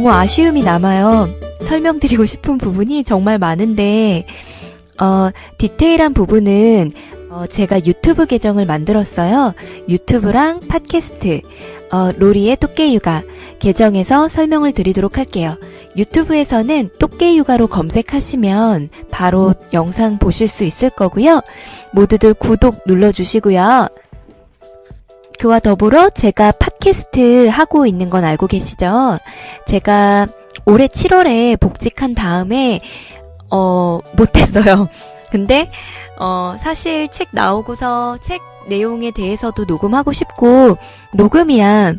너무 아쉬움이 남아요. 설명드리고 싶은 부분이 정말 많은데 디테일한 부분은 제가 유튜브 계정을 만들었어요. 유튜브랑 팟캐스트 로리의 또깨육아 계정에서 설명을 드리도록 할게요. 유튜브에서는 또깨육아로 검색하시면 바로 영상 보실 수 있을 거고요. 모두들 구독 눌러주시고요. 그와 더불어 제가 팟캐스트 하고 있는 건 알고 계시죠? 제가 올해 7월에 복직한 다음에 못했어요. 근데 사실 책 나오고서 책 내용에 대해서도 녹음하고 싶고, 녹음이야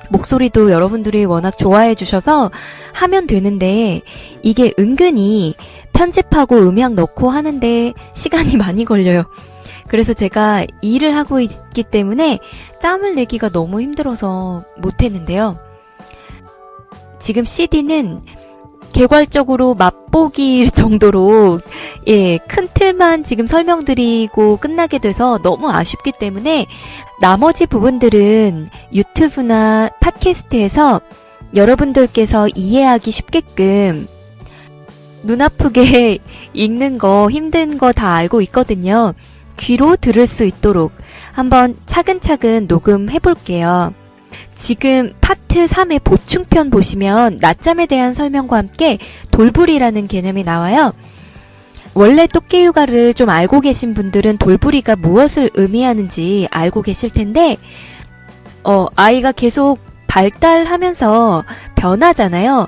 목소리도 여러분들이 워낙 좋아해 주셔서 하면 되는데, 이게 은근히 편집하고 음향 넣고 하는데 시간이 많이 걸려요. 그래서 제가 일을 하고 있기 때문에 짬을 내기가 너무 힘들어서 못했는데요. 지금 CD는 개괄적으로 맛보기 정도로 큰 틀만 지금 설명드리고 끝나게 돼서 너무 아쉽기 때문에 나머지 부분들은 유튜브나 팟캐스트에서 여러분들께서 이해하기 쉽게끔 눈 아프게 읽는 거 힘든 거 다 알고 있거든요. 귀로 들을 수 있도록 한번 차근차근 녹음해 볼게요. 지금 파트 3의 보충편 보시면 낮잠에 대한 설명과 함께 돌부리라는 개념이 나와요. 원래 또깨육아를 좀 알고 계신 분들은 돌부리가 무엇을 의미하는지 알고 계실 텐데, 아이가 계속 발달하면서 변하잖아요.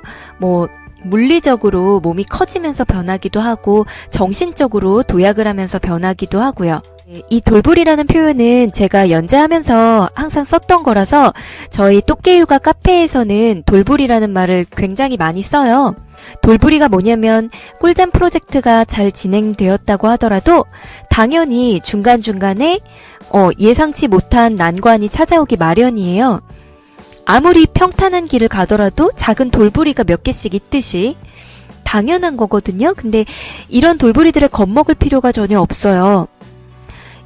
물리적으로 몸이 커지면서 변하기도 하고 정신적으로 도약을 하면서 변하기도 하고요. 이 돌부리라는 표현은 제가 연재하면서 항상 썼던 거라서 저희 또깨육아 카페에서는 돌부리라는 말을 굉장히 많이 써요. 돌부리가 뭐냐면 꿀잠 프로젝트가 잘 진행되었다고 하더라도 당연히 중간중간에 예상치 못한 난관이 찾아오기 마련이에요. 아무리 평탄한 길을 가더라도 작은 돌부리가 몇 개씩 있듯이 당연한 거거든요. 근데 이런 돌부리들을 겁먹을 필요가 전혀 없어요.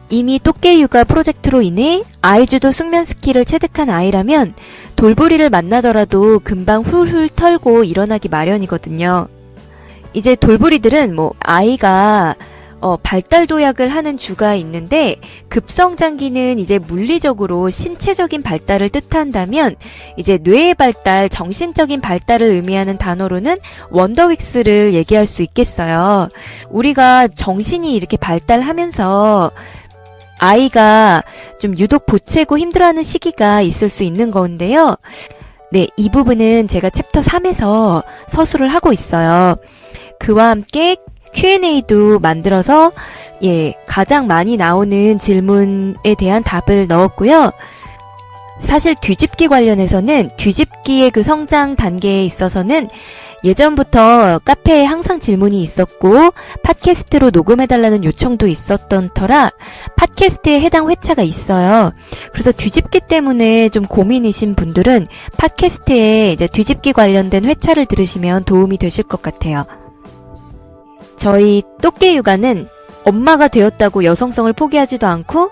이미 또깨육아 프로젝트로 인해 아이주도 숙면 스킬을 체득한 아이라면 돌부리를 만나더라도 금방 훌훌 털고 일어나기 마련이거든요. 이제 돌부리들은 아이가 발달 도약을 하는 주가 있는데, 급성장기는 이제 물리적으로 신체적인 발달을 뜻한다면 이제 뇌의 발달, 정신적인 발달을 의미하는 단어로는 원더윅스를 얘기할 수 있겠어요. 우리가 정신이 이렇게 발달하면서 아이가 좀 유독 보채고 힘들어하는 시기가 있을 수 있는 건데요. 네, 이 부분은 제가 챕터 3에서 서술을 하고 있어요. 그와 함께 Q&A도 만들어서 가장 많이 나오는 질문에 대한 답을 넣었고요. 사실 뒤집기 관련해서는 뒤집기의 그 성장 단계에 있어서는 예전부터 카페에 항상 질문이 있었고 팟캐스트로 녹음해달라는 요청도 있었던 터라 팟캐스트에 해당 회차가 있어요. 그래서 뒤집기 때문에 좀 고민이신 분들은 팟캐스트에 이제 뒤집기 관련된 회차를 들으시면 도움이 되실 것 같아요. 저희 또깨육아는 엄마가 되었다고 여성성을 포기하지도 않고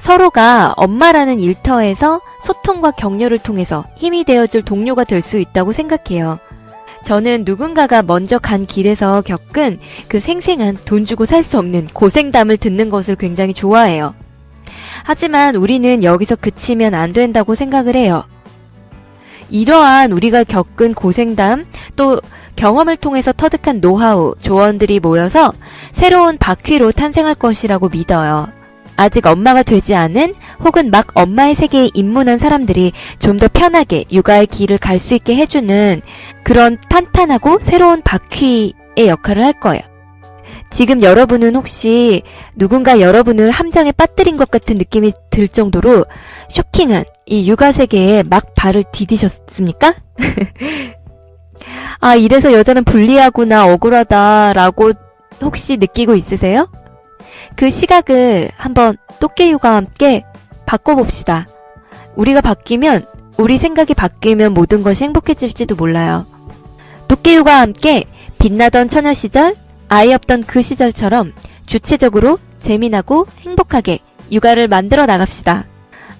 서로가 엄마라는 일터에서 소통과 격려를 통해서 힘이 되어줄 동료가 될 수 있다고 생각해요. 저는 누군가가 먼저 간 길에서 겪은 그 생생한 돈 주고 살 수 없는 고생담을 듣는 것을 굉장히 좋아해요. 하지만 우리는 여기서 그치면 안 된다고 생각을 해요. 이러한 우리가 겪은 고생담, 또 경험을 통해서 터득한 노하우, 조언들이 모여서 새로운 바퀴로 탄생할 것이라고 믿어요. 아직 엄마가 되지 않은 혹은 막 엄마의 세계에 입문한 사람들이 좀 더 편하게 육아의 길을 갈 수 있게 해주는 그런 탄탄하고 새로운 바퀴의 역할을 할 거예요. 지금 여러분은 혹시 누군가 여러분을 함정에 빠뜨린 것 같은 느낌이 들 정도로 쇼킹한 이 육아 세계에 막 발을 디디셨습니까? 아, 이래서 여자는 불리하구나, 억울하다라고 혹시 느끼고 있으세요? 그 시각을 한번 또깨육아와 함께 바꿔봅시다. 우리가 바뀌면, 우리 생각이 바뀌면 모든 것이 행복해질지도 몰라요. 또깨육아와 함께 빛나던 처녀 시절, 아이 없던 그 시절처럼 주체적으로 재미나고 행복하게 육아를 만들어 나갑시다.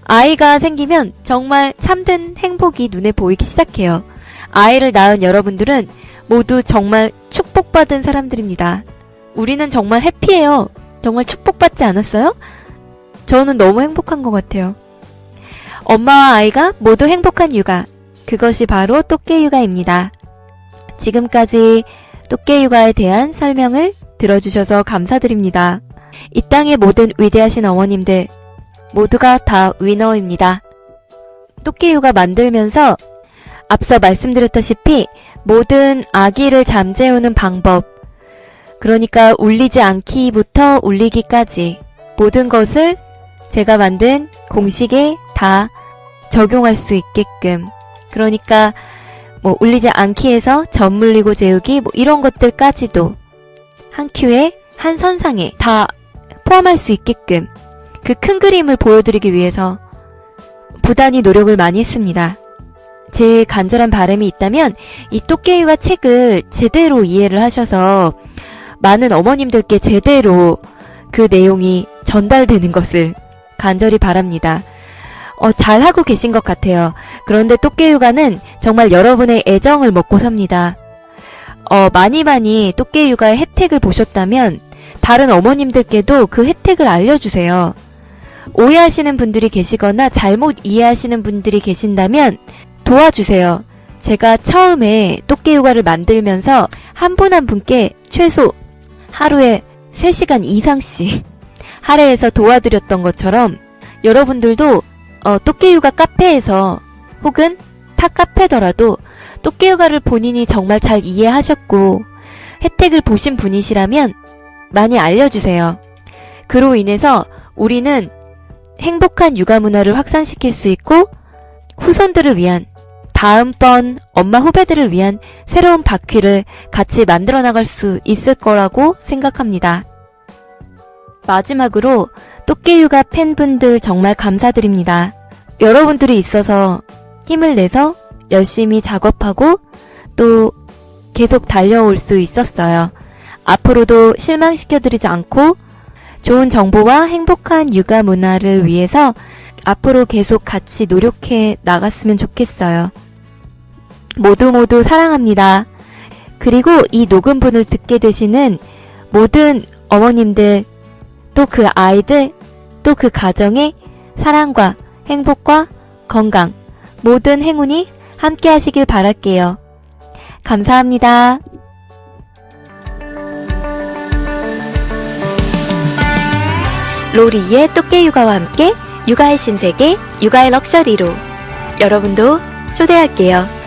아이가 생기면 정말 참된 행복이 눈에 보이기 시작해요. 아이를 낳은 여러분들은 모두 정말 축복받은 사람들입니다. 우리는 정말 해피해요. 정말 축복받지 않았어요? 저는 너무 행복한 것 같아요. 엄마와 아이가 모두 행복한 육아. 그것이 바로 또깨 육아입니다. 지금까지 또깨 육아에 대한 설명을 들어주셔서 감사드립니다. 이 땅의 모든 위대하신 어머님들 모두가 다 위너입니다. 또깨 육아 만들면서 앞서 말씀드렸다시피 모든 아기를 잠재우는 방법, 그러니까 울리지 않기부터 울리기까지 모든 것을 제가 만든 공식에 다 적용할 수 있게끔, 그러니까 뭐 울리지 않기 해서 젖 물리고 재우기 뭐 이런 것들까지도 한 큐에 한 선상에 다 포함할 수 있게끔 그 큰 그림을 보여드리기 위해서 부단히 노력을 많이 했습니다. 제 간절한 바람이 있다면 이 또깨 육아 책을 제대로 이해를 하셔서 많은 어머님들께 제대로 그 내용이 전달되는 것을 간절히 바랍니다. 잘하고 계신 것 같아요. 그런데 또깨 육아는 정말 여러분의 애정을 먹고 삽니다. 많이 또깨 육아의 혜택을 보셨다면 다른 어머님들께도 그 혜택을 알려주세요. 오해하시는 분들이 계시거나 잘못 이해하시는 분들이 계신다면 도와주세요. 제가 처음에 또깨 육아를 만들면서 한 분 한 분께 최소 하루에 3시간 이상씩 할애해서 도와드렸던 것처럼 여러분들도 또깨 육아 카페에서 혹은 타 카페더라도 또깨 육아를 본인이 정말 잘 이해하셨고 혜택을 보신 분이시라면 많이 알려주세요. 그로 인해서 우리는 행복한 육아 문화를 확산시킬 수 있고 후손들을 위한, 다음번 엄마 후배들을 위한 새로운 바퀴를 같이 만들어 나갈 수 있을 거라고 생각합니다. 마지막으로 또깨 육아 팬분들 정말 감사드립니다. 여러분들이 있어서 힘을 내서 열심히 작업하고 또 계속 달려올 수 있었어요. 앞으로도 실망시켜드리지 않고 좋은 정보와 행복한 육아 문화를 위해서 앞으로 계속 같이 노력해 나갔으면 좋겠어요. 모두 사랑합니다. 그리고 이 녹음분을 듣게 되시는 모든 어머님들, 또 그 아이들, 또 그 가정의 사랑과 행복과 건강, 모든 행운이 함께 하시길 바랄게요. 감사합니다. 로리의 또깨 육아와 함께 육아의 신세계, 육아의 럭셔리로 여러분도 초대할게요.